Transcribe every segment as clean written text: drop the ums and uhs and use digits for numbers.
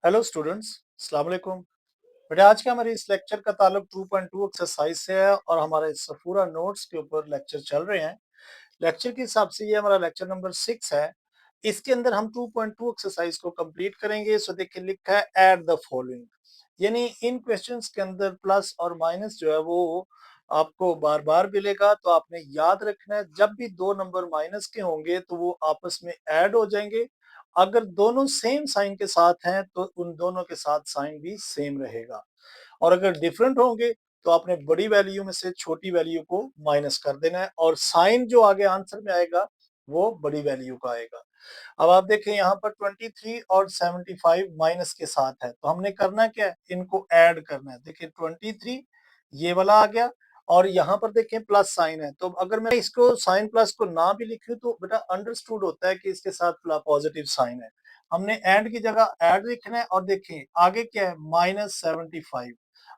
Hello students, अस्सलाम वालेकुम। बेटा आज के हमारे इस लेक्चर का ताल्लुक 2.2 एक्सरसाइज से है और हमारे सफूरा नोट्स के ऊपर लेक्चर चल रहे हैं। लेक्चर के हिसाब से ये हमारा लेक्चर नंबर 6 है। इसके अंदर हम 2.2 एक्सरसाइज को कंप्लीट करेंगे। सो देखिए लिखा है ऐड द फॉलोइंग, यानी इन क्वेश्चंस के अंदर प्लस और माइनस जो है वो आपको बार बार मिलेगा। तो आपने याद रखना है जब भी दो नंबर माइनस के होंगे तो वो आपस में ऐड हो जाएंगे। अगर दोनों सेम साइन के साथ हैं तो उन दोनों के साथ साइन भी सेम रहेगा, और अगर डिफरेंट होंगे तो आपने बड़ी वैल्यू में से छोटी वैल्यू को माइनस कर देना है और साइन जो आगे आंसर में आएगा वो बड़ी वैल्यू का आएगा। अब आप देखें यहाँ पर 23 और 75 माइनस के साथ है, तो हमने करना क्या है, इनको ऐड करना है। देखिए 23 ये वाला आ गया और यहाँ पर देखें प्लस साइन है, तो अगर मैं इसको साइन प्लस को ना भी लिखूं तो बेटा अंडरस्टूड होता है कि इसके साथ पॉजिटिव साइन है। हमने एंड की जगह ऐड लिखना है और देखें आगे क्या है -75।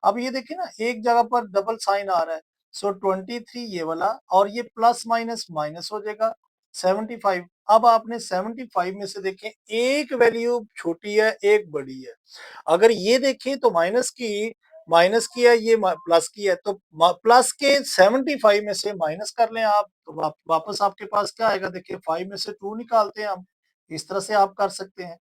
अब ये देखिए ना एक जगह पर डबल साइन आ रहा है, सो 23 ये वाला और ये प्लस माइनस माइनस हो जाएगा 75। अब आपने 75 में से देखें एक वैल्यू छोटी है एक बड़ी है। अगर ये देखें तो माइनस की है, ये प्लस की है, तो प्लस के 75 में से माइनस कर लें आप तो वापस आपके पास क्या आएगा। देखिए 5 में से 2 निकालते हैं हम, इस तरह से आप कर सकते हैं।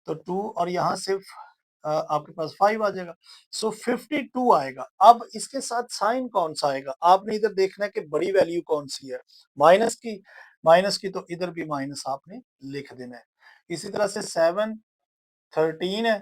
तो 2 और यहाँ से आपके पास 5 आ जाएगा, सो 52 आएगा। अब इसके साथ साइन कौन सा आएगा, आपने इधर देखना है कि बड़ी वैल्यू कौन सी है, माइनस की तो इधर भी माइनस आपने लिख देना है। इसी तरह से 7 13 है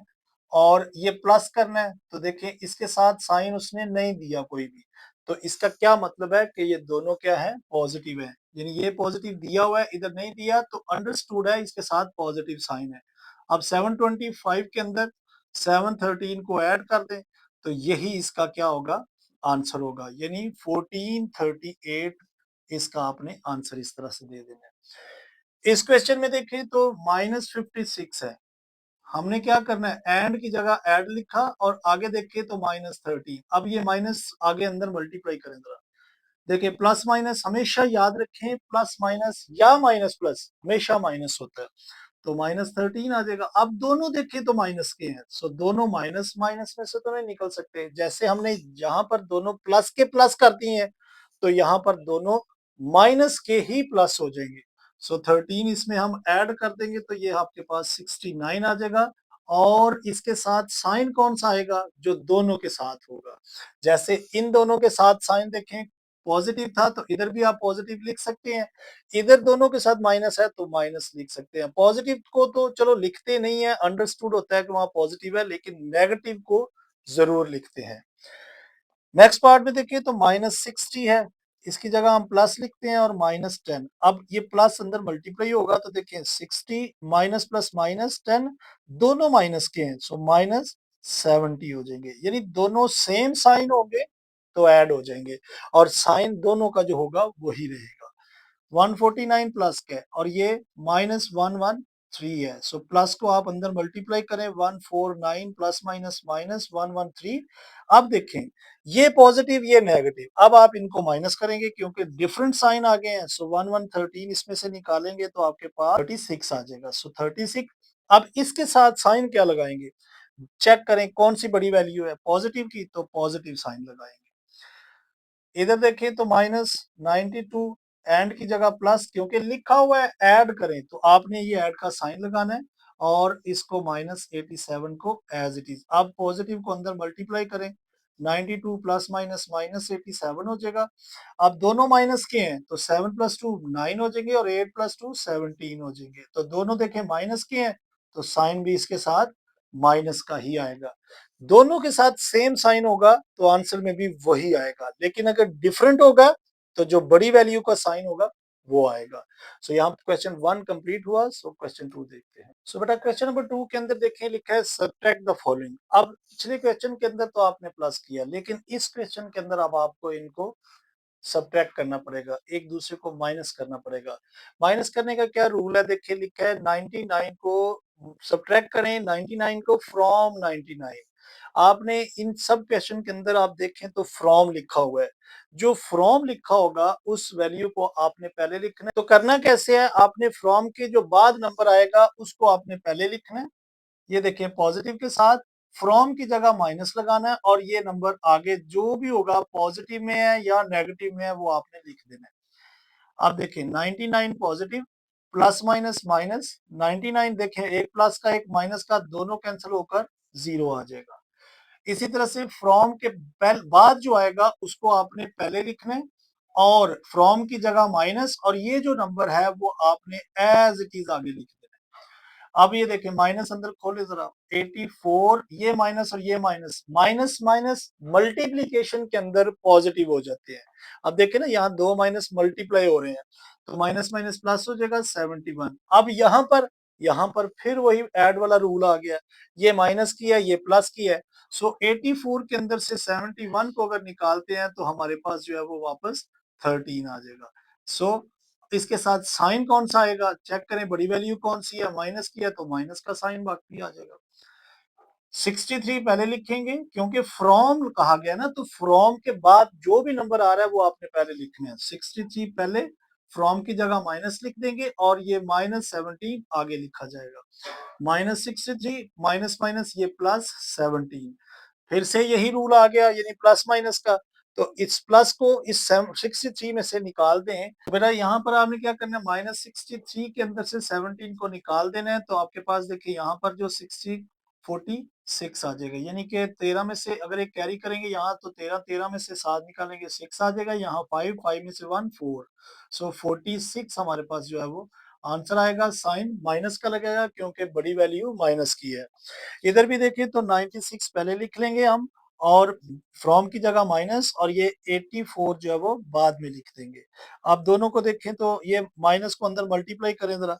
और ये प्लस करना है, तो देखिए इसके साथ साइन उसने नहीं दिया कोई भी, तो इसका क्या मतलब है कि ये दोनों क्या है, पॉजिटिव है। यानी ये पॉजिटिव दिया हुआ है, इधर नहीं दिया, तो अंडरस्टूड है इसके साथ पॉजिटिव साइन है। अब 725 के अंदर 713 को ऐड कर दें तो यही इसका क्या होगा, आंसर होगा, यानी 1438 इसका आपने आंसर इस तरह से दे देना है। इस क्वेश्चन में देखें तो -56 है, हमने क्या करना है एंड की जगह ऐड लिखा और आगे देखें तो -13। अब ये माइनस आगे अंदर मल्टीप्लाई करें जरा, देखिए प्लस माइनस हमेशा याद रखें, प्लस माइनस या माइनस प्लस हमेशा माइनस होता है, तो -13 आ जाएगा। अब दोनों देखें तो माइनस के हैं, सो दोनों माइनस माइनस में से तो नहीं निकल सकते। जैसे हमने यहाँ पर दोनों प्लस के प्लस कर दिए हैं तो यहाँ पर दोनों माइनस के ही प्लस हो जाएंगे। सो 13 इसमें हम ऐड कर देंगे तो ये आपके पास 69 आ जाएगा। और इसके साथ साइन कौन सा आएगा, जो दोनों के साथ होगा। जैसे इन दोनों के साथ साइन देखें पॉजिटिव था तो इधर भी आप पॉजिटिव लिख सकते हैं, इधर दोनों के साथ माइनस है तो माइनस लिख सकते हैं। पॉजिटिव को तो चलो लिखते नहीं है, अंडरस्टूड होता है कि वहां पॉजिटिव है, लेकिन नेगेटिव को जरूर लिखते हैं। नेक्स्ट पार्ट में देखिए तो -60 है, इसकी जगह हम प्लस लिखते हैं और -10। अब ये प्लस अंदर मल्टीप्लाई होगा तो देखिए 60 माइनस प्लस -10 दोनों माइनस के हैं, सो -70 हो जाएंगे, यानी दोनों सेम साइन होंगे तो ऐड हो जाएंगे और साइन दोनों का जो होगा वही रहेगा। 149 प्लस का है और ये -113 है, सो प्लस को आप अंदर मल्टीप्लाई करें 149 प्लस माइनस -113। अब देखें ये पॉजिटिव ये नेगेटिव, अब आप इनको माइनस करेंगे क्योंकि डिफरेंट साइन आ गए हैं, सो 1113 इसमें से निकालेंगे तो आपके पास 36 आ जाएगा, सो 36। अब इसके साथ साइन क्या लगाएंगे, चेक करें कौन सी बड़ी वैल्यू है पॉजिटिव की, तो पॉजिटिव साइन लगाएंगे। इधर देखें तो -92 एंड की जगह प्लस, क्योंकि लिखा हुआ है ऐड करें तो आपने ये ऐड का साइन लगाना है और इसको -87 को एज इट इज, आप पॉजिटिव को अंदर मल्टीप्लाई करें 92 प्लस माइनस -87 हो जाएगा। अब दोनों माइनस के हैं तो 7 प्लस 2 9 हो जाएंगे और 8 प्लस 2 17 हो जाएंगे, तो दोनों देखें माइनस के हैं तो साइन भी इसके साथ माइनस का ही आएगा। दोनों के साथ सेम साइन होगा तो आंसर में भी वही आएगा, लेकिन अगर डिफरेंट होगा तो जो बड़ी वैल्यू का साइन होगा वो आएगा। सो यहाँ क्वेश्चन 1 कंप्लीट हुआ। सो क्वेश्चन 2 देखते हैं। सो बेटा क्वेश्चन नंबर 2 के अंदर देखें लिखा है सब्ट्रैक्ट द फॉलोइंग। अब पिछले क्वेश्चन के अंदर तो आपने प्लस किया, लेकिन इस क्वेश्चन के अंदर अब आपको इनको सब्ट्रैक्ट करना पड़ेगा, एक दूसरे को माइनस करना पड़ेगा। माइनस करने का क्या रूल है, देखिए लिखा है 99 को सब्ट्रैक्ट करें 99 को फ्रॉम 99। आपने इन सब क्वेश्चन के अंदर आप देखें तो फ्रॉम लिखा हुआ है, जो फ्रॉम लिखा होगा उस वैल्यू को आपने पहले लिखना है। तो करना कैसे है, आपने फ्रॉम के जो बाद नंबर आएगा उसको आपने पहले लिखना है ये देखिए पॉजिटिव के साथ फ्रॉम की जगह माइनस लगाना है और ये नंबर आगे जो भी होगा पॉजिटिव में है या नेगेटिव में है वो आपने लिख देना है। अब देखिए 99 पॉजिटिव प्लस माइनस माइनस 99 देखें एक प्लस का एक माइनस का दोनों कैंसिल होकर 0 आ जाएगा। इसी तरह से फ्रॉम के बाद जो आएगा उसको आपने पहले लिखना है और फ्रॉम की जगह माइनस और ये जो नंबर है वो आपने एज इट इज आगे लिख देना है। अब ये देखें माइनस अंदर खोले जरा 84 ये माइनस और ये माइनस माइनस माइनस मल्टीप्लीकेशन के अंदर पॉजिटिव हो जाते हैं। अब देखें ना यहाँ दो माइनस मल्टीप्लाई हो रहे हैं तो माइनस माइनस प्लस हो जाएगा 71। अब यहाँ पर फिर वही ऐड वाला रूल आ गया, ये माइनस की है ये प्लस की है। सो 84 के अंदर से 71 को अगर निकालते हैं तो हमारे पास जो है वो वापस 13 आ जाएगा। सो इसके साथ साइन कौन सा आएगा चेक करें, बड़ी वैल्यू कौन सी है माइनस की है तो माइनस का साइन बाकी आ जाएगा। 63 पहले लिखेंगे क्योंकि फ्रॉम कहा गया ना, तो फ्रॉम के बाद जो भी नंबर आ रहा है वो आपने पहले लिखने हैं। 63 पहले फ्रॉम की जगह माइनस लिख देंगे और ये -17 आगे लिखा जाएगा। -63 माइनस माइनस ये +17 फिर से यही रूल आ गया यानी प्लस माइनस का। तो इस प्लस को इस 63 में से निकाल दें तो बेटा यहाँ पर आपने क्या करना है -63 के अंदर से 17 को निकाल देना है तो आपके पास देखिए यहाँ पर जो 46 आ जाएगा यानी कि 13 में से अगर एक कैरी करेंगे यहाँ तो 13 में से 7 निकालेंगे 6 आ जाएगा, यहाँ 5 में से 1 4। सो 46 हमारे पास जो है वो आंसर आएगा। साइन माइनस का लगेगा क्योंकि बड़ी वैल्यू माइनस की है। इधर भी देखिए तो 96 पहले लिख लेंगे हम और फ्रॉम की जगह माइनस और ये 84 जो है वो बाद में लिख देंगे। अब दोनों को देखें तो ये माइनस को अंदर मल्टीप्लाई करें जरा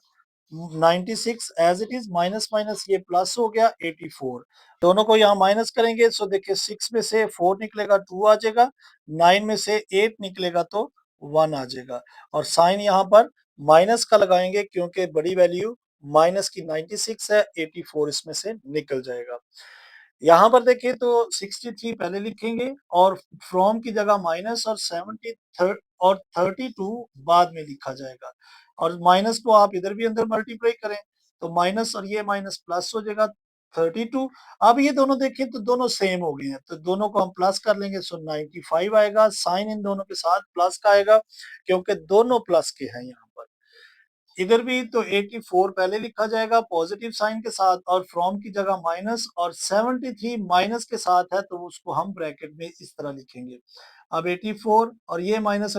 96 as it is minus minus ये प्लस हो गया 84। दोनों को यहाँ माइनस करेंगे सो देखिए 6 में से 4 निकलेगा 2 आ जाएगा, 9 में से 8 निकलेगा तो 1 आ जाएगा और साइन यहाँ पर माइनस का लगाएंगे क्योंकि बड़ी वैल्यू माइनस की 96 है, 84 इसमें से निकल जाएगा। यहाँ पर देखिए तो 63 पहले लिखेंगे और फ्रॉम की जगह माइनस और 70 और 32 बाद में लिखा जाएगा और माइनस को आप इधर भी अंदर मल्टीप्लाई करें तो माइनस और ये माइनस प्लस हो जाएगा 32। अब ये दोनों देखें तो दोनों सेम हो गए हैं तो दोनों को हम प्लस कर लेंगे सो 95 आएगा। साइन इन दोनों के साथ प्लस का आएगा क्योंकि दोनों प्लस के हैं यहाँ पर। इधर भी तो 84 पहले लिखा जाएगा पॉजिटिव साइन के साथ और फ्रॉम की जगह माइनस और 73 माइनस के साथ है तो उसको हम ब्रैकेट में इस तरह लिखेंगे। अब 84 और ये माइनस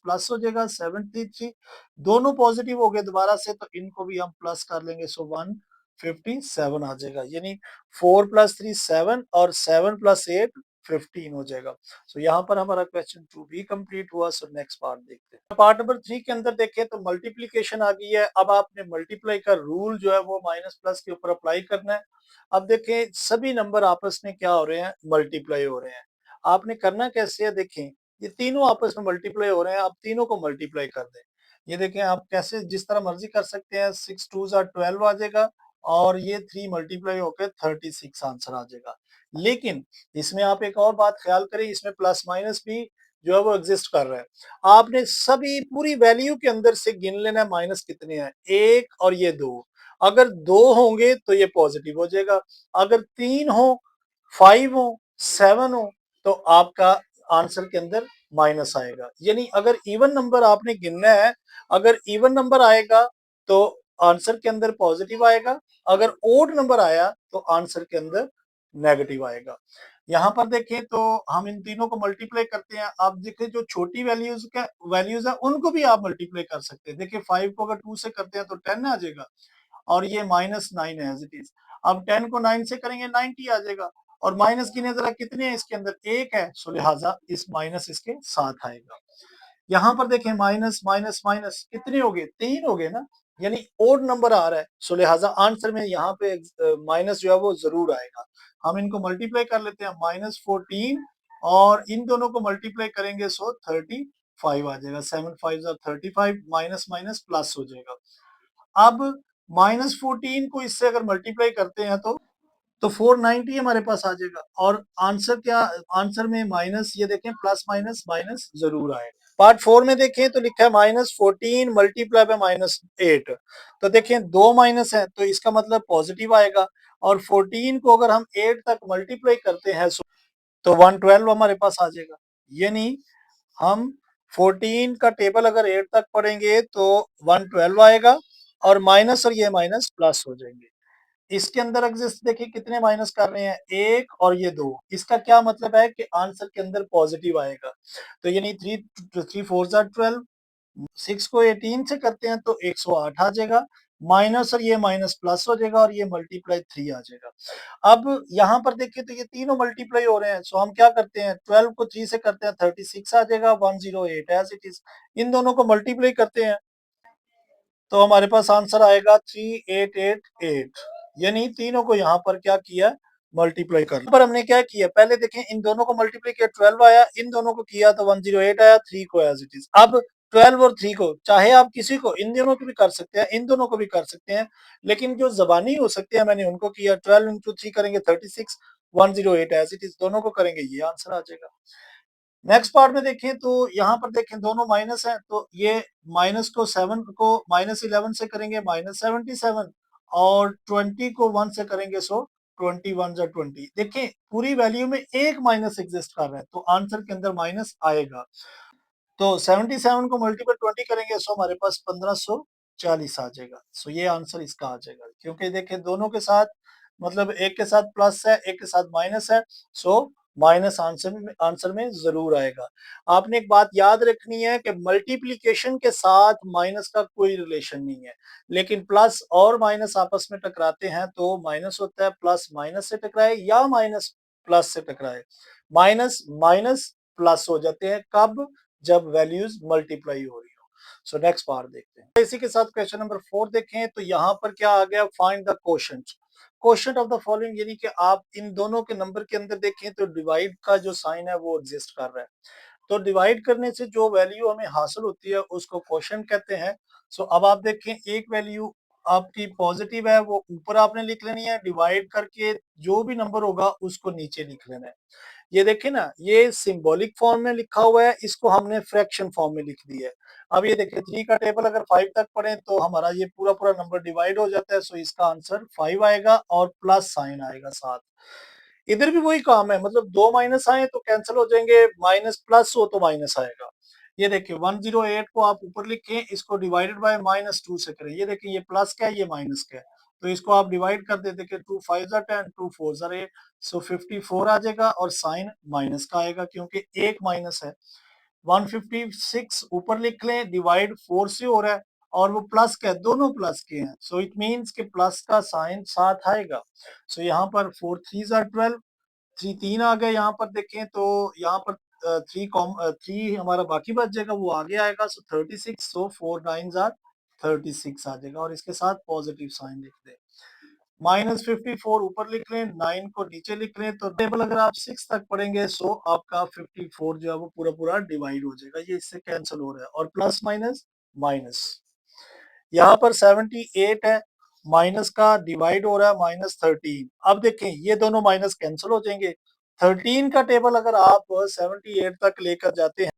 प्लस हो जाएगा 73, दोनों पॉजिटिव हो गए दोबारा से तो इनको भी हम प्लस कर लेंगे सो 157 आ जाएगा यानी 4 + 3 7 और 7 + 8 15 हो जाएगा। सो यहाँ पर हमारा क्वेश्चन 2 भी कंप्लीट हुआ। सो नेक्स्ट पार्ट देखते हैं। पार्ट नंबर 3 के अंदर देखें तो मल्टीप्लीकेशन आ गई है। अब आपने मल्टीप्लाई का रूल जो है वो माइनस प्लस के ऊपर अप्लाई करना है। अब देखें सभी नंबर आपस में क्या हो रहे हैं मल्टीप्लाई हो रहे हैं। आपने करना कैसे है देखें, ये तीनों आपस में मल्टीप्लाई हो रहे हैं, आप तीनों को मल्टीप्लाई कर दें। ये देखें आप कैसे जिस तरह मर्जी कर सकते हैं, 6 2 12 आ जाएगा और ये 3 मल्टीप्लाई होकर 36 आंसर आ जाएगा। लेकिन इसमें आप एक और बात ख्याल करें, इसमें प्लस माइनस भी जो है वो एग्जिस्ट कर रहा है। आपने सभी पूरी वैल्यू के अंदर से गिन लेना है माइनस कितने हैं, 1 और ये 2। अगर 2 होंगे तो ये पॉजिटिव हो जाएगा, अगर 3 हो, 5 हो, 7 हो तो आपका आंसर के अंदर माइनस आएगा। यानी अगर इवन नंबर आपने गिनना है, अगर इवन नंबर आएगा तो आंसर के अंदर पॉजिटिव आएगा, अगर ओड नंबर आया तो आंसर के अंदर नेगेटिव आएगा। यहाँ पर देखें तो हम इन तीनों को मल्टीप्लाई करते हैं। आप देखें जो छोटी वैल्यूज है उनको भी आप मल्टीप्लाई कर सकते हैं। देखिए 5 को अगर 2 से करते हैं तो 10 आ जाएगा और ये -9 है एज इट इज। अब 10 को 9 से करेंगे 90 आ जाएगा और माइनस गिने जरा कितने हैं इसके अंदर, 1 है, सो लिहाजा इस माइनस इसके साथ आएगा। यहाँ पर देखें माइनस माइनस माइनस कितने हो गए, 3 हो गए ना, यानी ओड नंबर आ रहा है, सो लिहाजा आंसर में यहाँ पे माइनस जो है वो जरूर आएगा। हम इनको मल्टीप्लाई कर लेते हैं, -14 और इन दोनों को मल्टीप्लाई करेंगे सो 35 आ जाएगा। 7 5 35, माइनस माइनस प्लस हो जाएगा। अब -14 को इससे अगर मल्टीप्लाई करते हैं तो 490 हमारे पास आ जाएगा और आंसर क्या, आंसर में माइनस, ये देखें प्लस माइनस माइनस जरूर आएगा। पार्ट 4 में देखें तो लिखा है -14 मल्टीप्लाई बाय -8। तो देखें 2 माइनस है तो इसका मतलब पॉजिटिव आएगा और 14 को अगर हम 8 तक मल्टीप्लाई करते हैं तो 112 हमारे पास आ जाएगा। यानी हम 14 का टेबल अगर 8 तक पढ़ेंगे तो 112 आएगा और माइनस और ये माइनस प्लस हो जाएंगे। इसके अंदर एग्जिस्ट देखिए कितने माइनस कर रहे हैं, एक और ये दो। इसका क्या मतलब है कि आंसर के अंदर पॉजिटिव आएगा। तो यानी 3 4 जार 12, 6 को 18 से करते हैं तो 108 आ जाएगा, माइनस और ये माइनस प्लस हो जाएगा और ये मल्टीप्लाई 3 आ जाएगा। अब यहाँ पर देखिए तो ये तीनों मल्टीप्लाई हो रहे हैं, सो हम क्या करते हैं 12 को 3 से करते हैं 36 आ जाएगा, 108 एज इट इज। इन दोनों को मल्टीप्लाई करते हैं तो हमारे पास आंसर आएगा 3888। यानी तीनों को यहाँ पर क्या किया, मल्टीप्लाई कर पर हमने क्या किया, पहले देखें इन दोनों को मल्टीप्लाई किया 12 आया, इन दोनों को किया तो 108 आया, 3 को एज इट इज। अब 12 और 3 को चाहे आप किसी को इन दोनों को भी कर सकते हैं, इन दोनों को भी कर सकते हैं, लेकिन जो जबानी हो सकते हैं मैंने उनको किया। 12 इंटू 3 करेंगे 36, 108 एज इट इज, दोनों को करेंगे ये आंसर आ जाएगा। नेक्स्ट पार्ट में देखें तो यहाँ पर देखें दोनों माइनस है, तो ये माइनस को 7 को माइनस 11 से करेंगे -77, और 20 को 1 से करेंगे सो 21 जा 20। देखिए पूरी वैल्यू में एक माइनस एग्जिस्ट कर रहा है तो आंसर के अंदर माइनस आएगा। तो 77 को मल्टीपल 20 करेंगे सो हमारे पास 1540 आ जाएगा। सो ये आंसर इसका आ जाएगा, क्योंकि देखिए दोनों के साथ मतलब एक के साथ प्लस है एक के साथ माइनस है, सो माइनस आंसर में जरूर आएगा। आपने एक बात याद रखनी है कि मल्टीप्लीकेशन के साथ माइनस का कोई रिलेशन नहीं है, लेकिन प्लस और माइनस आपस में टकराते हैं तो माइनस होता है, प्लस माइनस से टकराए या माइनस प्लस से टकराए, माइनस माइनस प्लस हो जाते हैं कब, जब वैल्यूज मल्टीप्लाई हो रही हो। सो नेक्स्ट पार्ट देखते हैं। इसी के साथ क्वेश्चन नंबर 4 देखें तो यहाँ पर क्या आ गया, find the quotient. Quotient of the following, यानी कि आप इन दोनों के नंबर के अंदर देखें तो डिवाइड का जो साइन है वो एग्जिस्ट कर रहा है, तो डिवाइड करने से जो वैल्यू हमें हासिल होती है उसको कोशेंट कहते हैं। सो अब आप देखें एक वैल्यू आपकी पॉजिटिव है वो ऊपर आपने लिख लेनी है, डिवाइड करके जो भी नंबर होगा उसको नीचे लिख लेना है। ये देखिए ना, ये सिंबॉलिक फॉर्म में लिखा हुआ है, इसको हमने फ्रैक्शन फॉर्म में लिख दिया है। अब ये देखिए 3 का टेबल अगर 5 तक पढ़े तो हमारा ये पूरा पूरा नंबर डिवाइड हो जाता है, सो इसका आंसर 5 आएगा और प्लस साइन आएगा साथ। इधर भी वही काम है, मतलब दो माइनस आए तो कैंसिल हो जाएंगे, माइनस प्लस हो तो माइनस आएगा। ये देखिए 108 को आप ऊपर लिखें, इसको डिवाइडेड बाय -2 से करें। ये देखिए ये प्लस का है ये माइनस का है, तो इसको आप डिवाइड कर देते कि 2 5 जा 10, 2 4 जा 8, सो 54 आ जाएगा और साइन माइनस का आएगा क्योंकि एक माइनस है। 156 ऊपर लिख लें, डिवाइड 4 से हो रहा है और वो प्लस का है, दोनों प्लस के हैं, सो इट मींस कि प्लस का साइन साथ आएगा। सो यहाँ पर 4 3 जा 12, 3 3 आ गए, यहाँ पर देखें तो यहाँ पर 3 हमारा बाकी बच जाएगा वो आगे आएगा, सो 36, सो 4 9 जार 36 आ जाएगा और इसके साथ पॉजिटिव साइन लिख दें। -54 ऊपर लिख लें, 9 को नीचे लिख लें, तो टेबल अगर आप 6 तक पढ़ेंगे सो आपका 54 जो है वो पूरा पूरा डिवाइड हो जाएगा, ये इससे कैंसिल हो रहा है और प्लस माइनस माइनस। यहाँ पर 78 है, माइनस का डिवाइड हो रहा है -13। अब देखें ये दोनों माइनस कैंसिल हो जाएंगे, 13 का टेबल अगर आप 78 तक लेकर जाते हैं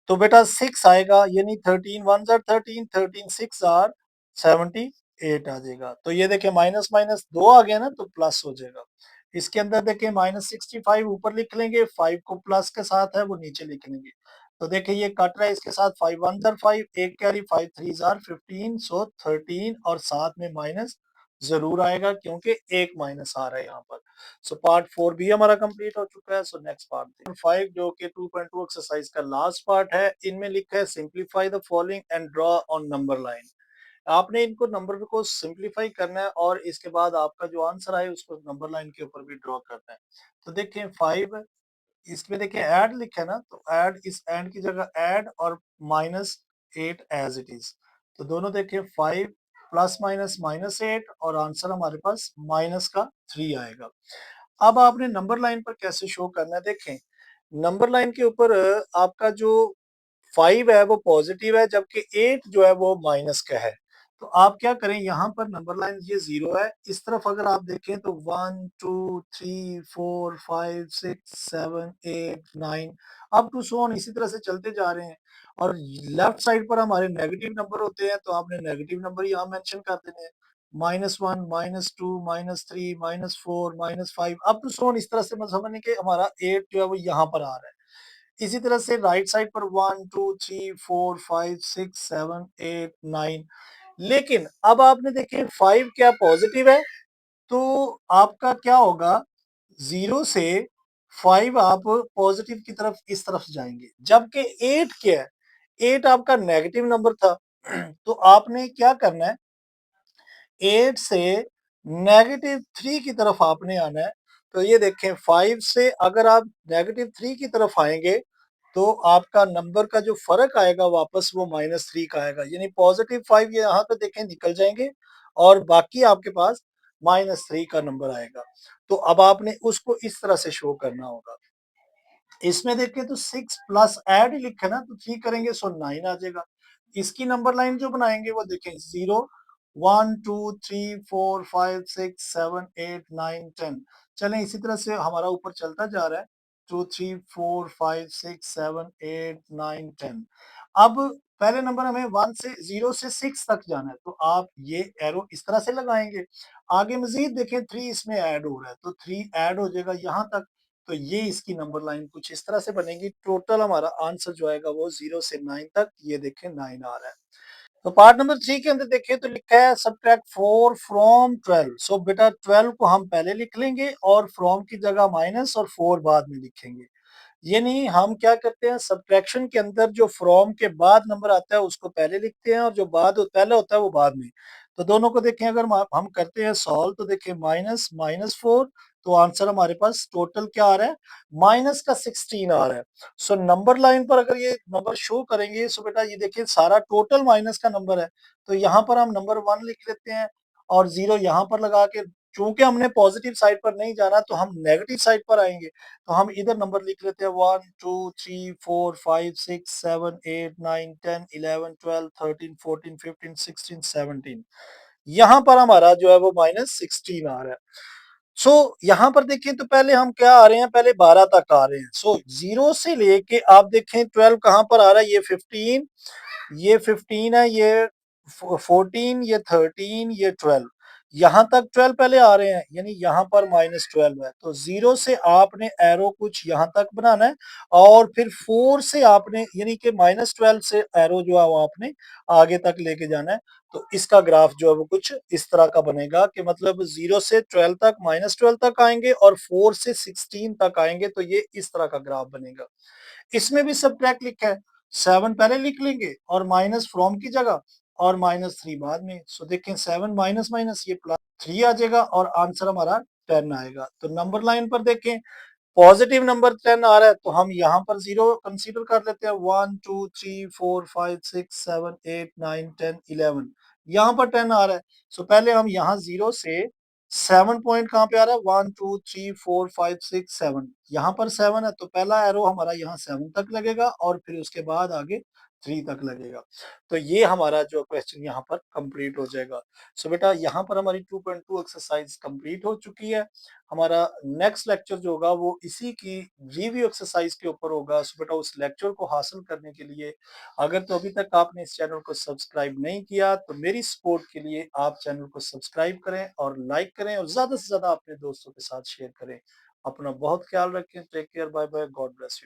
तो बेटा 6 आएगा, यानी 13 1 जार 13, 13 6 जार 78 आ जाएगा। तो ये देखें माइनस माइनस 2 आ गया ना तो प्लस हो जाएगा। इसके अंदर देखें -65 ऊपर लिख लेंगे, 5 को प्लस के साथ है वो नीचे लिख लेंगे। तो देखिए ये कट रहा है इसके साथ, 5 1 जार 5, एक कैरी 5 3 जार 15, सो 13 और साथ में माइनस जरूर आएगा क्योंकि एक माइनस आ रहा है यहाँ पर। सो पार्ट 4 भी हमारा कंप्लीट हो चुका है। सो नेक्स्ट पार्ट 5 जो कि 2.2 एक्सरसाइज का लास्ट पार्ट है, इनमें लिखा है simplify the following and draw on number line. आपने इनको नंबर को सिंप्लीफाई करना है और इसके बाद आपका जो आंसर आए उसको नंबर लाइन के ऊपर भी ड्रॉ करना है। तो देखिए 5, इसमें देखिए ऐड लिखा है ना, तो ऐड, इस एंड की जगह ऐड और -8 एज इट इज। तो दोनों देखिए 5 प्लस माइनस -8 और आंसर हमारे पास माइनस का 3 आएगा। अब आपने नंबर लाइन पर कैसे शो करना है, देखें नंबर लाइन के ऊपर आपका जो 5 है वो पॉजिटिव है जबकि 8 जो है वो माइनस का है। तो आप क्या करें, यहाँ पर नंबर लाइन ये 0 है, इस तरफ अगर आप देखें तो 1 2 3 4 5 6 7 8 9 अप टू सो ऑन, इसी तरह से चलते जा रहे हैं। और लेफ्ट साइड पर हमारे नेगेटिव नंबर होते हैं तो आपने नेगेटिव नंबर यहाँ मेंशन कर देने हैं। -1, -2, -3, -4, -5 अप टू सो ऑन इस तरह से मतलब समझने के हमारा 8 जो है वो यहाँ पर आ रहा है। इसी तरह से राइट साइड पर 1, 2, 3, 4, 5, 6, 7, 8, 9 लेकिन अब आपने देखे 5 क्या पॉजिटिव है तो आपका क्या होगा 0 से 5 आप पॉजिटिव की तरफ इस तरफ जाएंगे जबकि 8 क्या है 8 आपका नेगेटिव नंबर था तो आपने क्या करना है 8 से -3 की तरफ आपने आना है तो ये देखें 5 से अगर आप -3 की तरफ आएंगे तो आपका नंबर का जो फर्क आएगा वापस वो -3 का आएगा यानी +5 ये यहाँ पे देखें निकल जाएंगे और बाकी आपके पास -3 का नंबर आएगा तो अब आपने उसको इस तरह से शो करना होगा इसमें देखें तो 6 प्लस ऐड लिखा ना तो 3 करेंगे सो 9 आ जाएगा इसकी नंबर लाइन जो बनाएंगे वो देखें 0 1 2 3 4 5 6 7 8 9 10 चलें इसी तरह से हमारा ऊपर चलता जा रहा है 2 3 4 5 6 7 8 9 10 अब पहले नंबर हमें 1 से 0 से 6 तक जाना है तो आप ये एरो इस तरह से लगाएंगे आगे मजीद देखें 3 इसमें ऐड हो रहा है तो 3 ऐड हो जाएगा यहाँ तक तो ये इसकी नंबर लाइन कुछ इस तरह से बनेगी टोटल हमारा आंसर जो आएगा वो 0 से 9 तक ये देखें 9 आ रहा है तो पार्ट नंबर 3 के अंदर देखिए तो लिखा है सब्ट्रैक्ट 4 फ्रॉम 12 सो बेटा 12 को हम पहले लिख लेंगे और फ्रॉम की जगह माइनस और 4 बाद में लिखेंगे यानी हम क्या करते हैं सब्ट्रैक्शन के अंदर जो फ्रॉम के बाद नंबर आता है उसको पहले लिखते हैं और जो बाद पहले होता है वो बाद में तो दोनों को देखें अगर हम करते हैं सॉल्व तो देखें माइनस -4 तो आंसर हमारे पास टोटल क्या आ रहा है माइनस का 16 आ रहा है सो नंबर लाइन पर अगर ये नंबर शो करेंगे सो बेटा ये देखिए सारा टोटल माइनस का नंबर है तो यहाँ पर हम नंबर 1 लिख लेते हैं और 0 यहाँ पर लगा के चूंकि हमने पॉजिटिव साइड पर नहीं जाना तो हम नेगेटिव साइड पर आएंगे तो हम इधर नंबर लिख लेते हैं 1 2 3 4 5 6 7 8 9 10 11 12 13 14 15 16 17 यहाँ पर हमारा जो है वो -16 आ रहा है सो यहाँ पर देखें तो पहले हम क्या आ रहे हैं पहले 12 तक आ रहे हैं सो 0 से लेके आप देखें 12 कहाँ पर आ रहा है ये 15 है ये 14 ये 13 ये 12 यहाँ तक 12 पहले आ रहे हैं यानी यहाँ पर -12 है तो 0 से आपने एरो कुछ यहाँ तक बनाना है और फिर 4 से आपने यानी कि -12 से एरो जो है वो आपने आगे तक लेके जाना है तो इसका ग्राफ जो है वो कुछ इस तरह का बनेगा कि मतलब 0 से 12 तक -12 तक आएंगे और 4 से 16 तक आएंगे तो ये इस तरह का ग्राफ बनेगा इसमें भी सब्ट्रैक्ट लिखा है 7 पहले लिख लेंगे और माइनस फ्रॉम की जगह और -3 बाद में सो देखें 7 माइनस माइनस ये +3 आ जाएगा और आंसर हमारा 10 आएगा तो नंबर लाइन पर देखें पॉजिटिव नंबर 10 आ रहा है तो हम यहाँ पर 0 कंसीडर कर लेते हैं 1 2 3 4 5 6 7 8 9 10 11 यहाँ पर 10 आ रहा है सो पहले हम यहाँ 0 से 7 पॉइंट कहाँ पे आ रहा है 1 2 3 4 5 6 7 यहाँ पर 7 है तो पहला एरो हमारा यहाँ 7 तक लगेगा और फिर उसके बाद आगे 3 तक लगेगा तो ये हमारा जो क्वेश्चन यहाँ पर कंप्लीट हो जाएगा सो बेटा यहाँ पर हमारी 2.2 एक्सरसाइज कंप्लीट हो चुकी है हमारा नेक्स्ट लेक्चर जो होगा वो इसी की रिव्यू एक्सरसाइज के ऊपर होगा सो बेटा उस लेक्चर को हासिल करने के लिए अगर तो अभी तक आपने इस चैनल को सब्सक्राइब नहीं किया तो मेरी सपोर्ट के लिए आप चैनल को सब्सक्राइब करें और लाइक करें और ज्यादा से ज्यादा अपने दोस्तों के साथ शेयर करें अपना बहुत ख्याल रखें take care bye bye god bless you